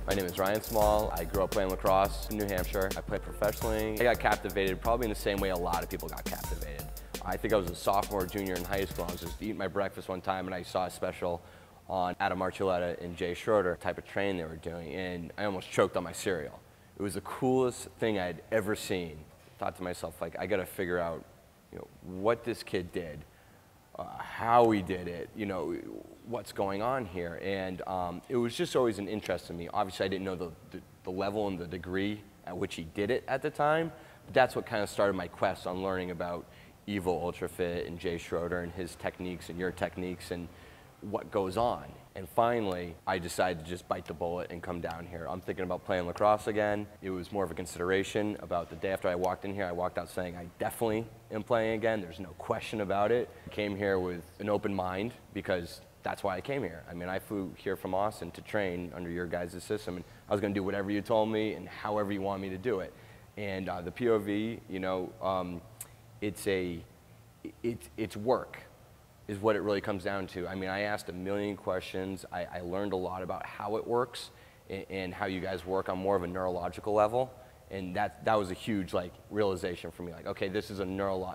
My name is Ryan Small. I grew up playing lacrosse in New Hampshire. I played professionally. I got captivated probably in the same way a lot of people got captivated. I think I was a sophomore or junior in high school. I was just eating my breakfast one time and I saw a special on Adam Archuleta and Jay Schroeder type of training they were doing, and I almost choked on my cereal. It was the coolest thing I'd ever seen. I thought to myself, like, I gotta figure out, what this kid did, how he did it, what's going on here. And it was just always an interest in me. Obviously, I didn't know the level and the degree at which he did it at the time, but that's what kind of started my quest on learning about Evo Ultrafit and Jay Schroeder and his techniques and your techniques and what goes on. And finally, I decided to just bite the bullet and come down here. I'm thinking about playing lacrosse again. It was more of a consideration. About the day after I walked in here, I walked out saying I definitely am playing again. There's no question about it. I came here with an open mind because that's why I came here. I mean, I flew here from Austin to train under your guys' system, and I was gonna do whatever you told me and however you want me to do it. And the POV, it's work is what it really comes down to. I mean, I asked a million questions. I learned a lot about how it works and how you guys work on more of a neurological level. And that was a huge realization for me. Like, okay, this is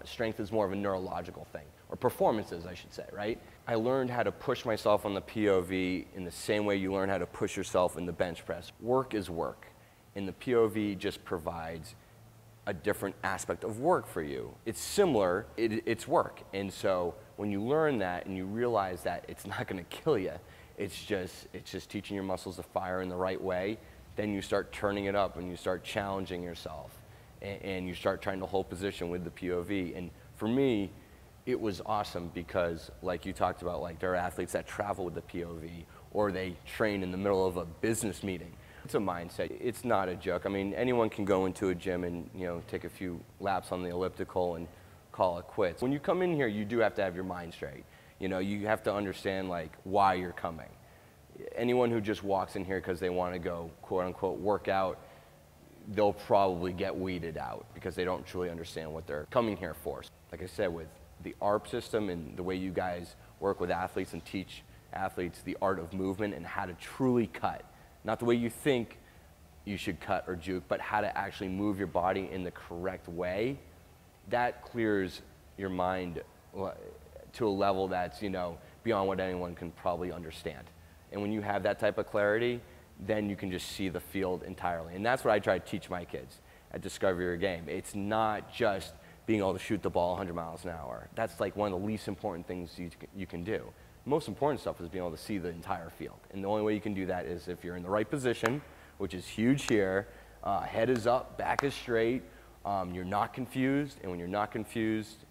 strength is more of a neurological thing, or performances, I should say, right? I learned how to push myself on the POV in the same way you learn how to push yourself in the bench press. Work is work, and the POV just provides a different aspect of work for you. It's similar, it's work. And so when you learn that and you realize that it's not gonna kill you, it's just teaching your muscles to fire in the right way, then you start turning it up and you start challenging yourself and you start trying to hold position with the POV. And for me, it was awesome because, like you talked about, there are athletes that travel with the POV or they train in the middle of a business meeting. It's a mindset. It's not a joke. I mean, anyone can go into a gym and take a few laps on the elliptical and call it quits. When you come in here, you do have to have your mind straight. You have to understand why you're coming. Anyone who just walks in here because they want to go quote unquote work out, they'll probably get weeded out because they don't truly understand what they're coming here for. Like I said, with the ARP system and the way you guys work with athletes and teach athletes the art of movement and how to truly cut. Not the way you think you should cut or juke, but how to actually move your body in the correct way. That clears your mind to a level that's, beyond what anyone can probably understand. And when you have that type of clarity, then you can just see the field entirely. And that's what I try to teach my kids at Discover Your Game. It's not just being able to shoot the ball 100 miles an hour. That's one of the least important things you can do. The most important stuff is being able to see the entire field. And the only way you can do that is if you're in the right position, which is huge here, head is up, back is straight, you're not confused, and when you're not confused,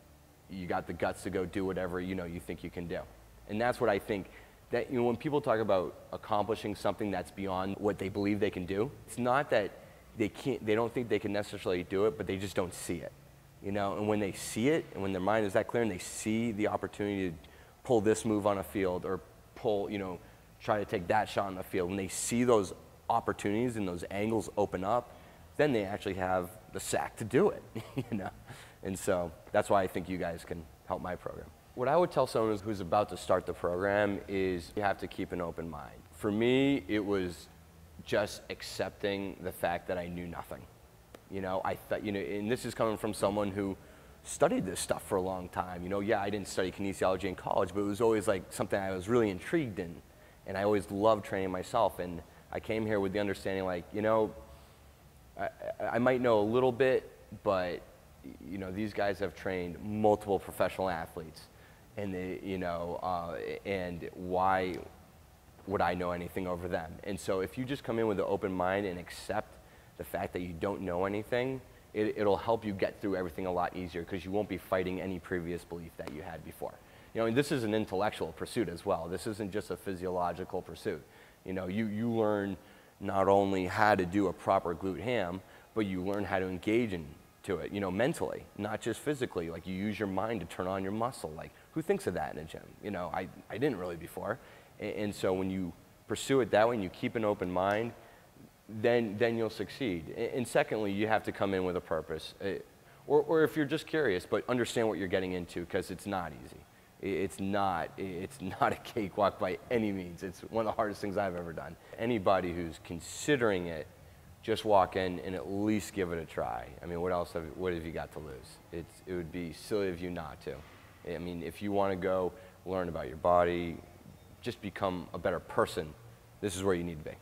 you got the guts to go do whatever you think you can do. And that's what I think, that when people talk about accomplishing something that's beyond what they believe they can do, it's not that they don't think they can necessarily do it, but they just don't see it. And when they see it, and when their mind is that clear and they see the opportunity to pull this move on a field or pull, try to take that shot on the field, when they see those opportunities and those angles open up, then they actually have the sack to do it, And so that's why I think you guys can help my program. What I would tell someone who's about to start the program is you have to keep an open mind. For me, it was just accepting the fact that I knew nothing. I thought, and this is coming from someone who studied this stuff for a long time. Yeah, I didn't study kinesiology in college, but it was always something I was really intrigued in. And I always loved training myself. And I came here with the understanding I might know a little bit, but these guys have trained multiple professional athletes. And and why would I know anything over them? And so if you just come in with an open mind and accept the fact that you don't know anything, it'll help you get through everything a lot easier because you won't be fighting any previous belief that you had before. And this is an intellectual pursuit as well. This isn't just a physiological pursuit. You learn not only how to do a proper glute ham, but you learn how to engage into it, mentally, not just physically. You use your mind to turn on your muscle. Who thinks of that in a gym? I didn't really before. And so when you pursue it that way and you keep an open mind, then you'll succeed. And secondly, you have to come in with a purpose. Or if you're just curious, but understand what you're getting into, because it's not easy. It's not a cakewalk by any means. It's one of the hardest things I've ever done. Anybody who's considering it, just walk in and at least give it a try. I mean, what have you got to lose? It would be silly of you not to. I mean, if you want to go learn about your body, just become a better person, this is where you need to be.